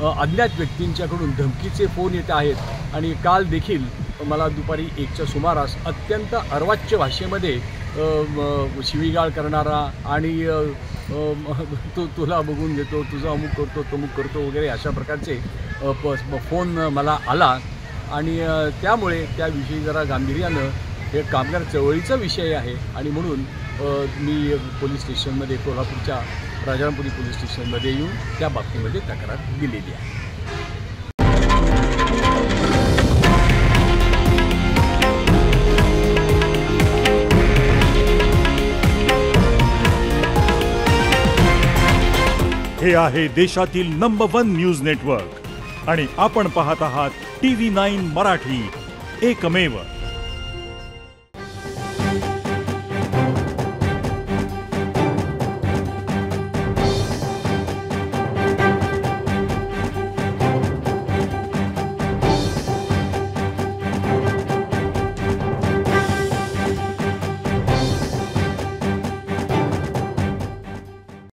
अज्ञात व्यक्तींच्याकडून धमकीचे फोन येत आहेत आणि काल देखील मला दुपारी 1च्या सुमारास अत्यंत अर्वाच्य भाषेमध्ये शिवीगाळ करणारा आणि तुला बघून घेतो, तुझं अमुक करतो, तमुक करतो वगैरे अशा प्रकारचे फोन मला आला आणि त्यामुळे त्याविषयी जरा गांभीर्यानं हे कामगार चळवळीचा विषय आहे आणि म्हणून मी पोलीस स्टेशनमध्ये कोल्हापूरच्या राजारामपुरी पोलीस स्टेशनमध्ये येऊन त्या बाबतीमध्ये तक्रार दिलेली आहे. हे आहे देशातील नंबर 1 न्यूज नेटवर्क आणि आपण पाहत आहात TV9 मराठी, एकमेव.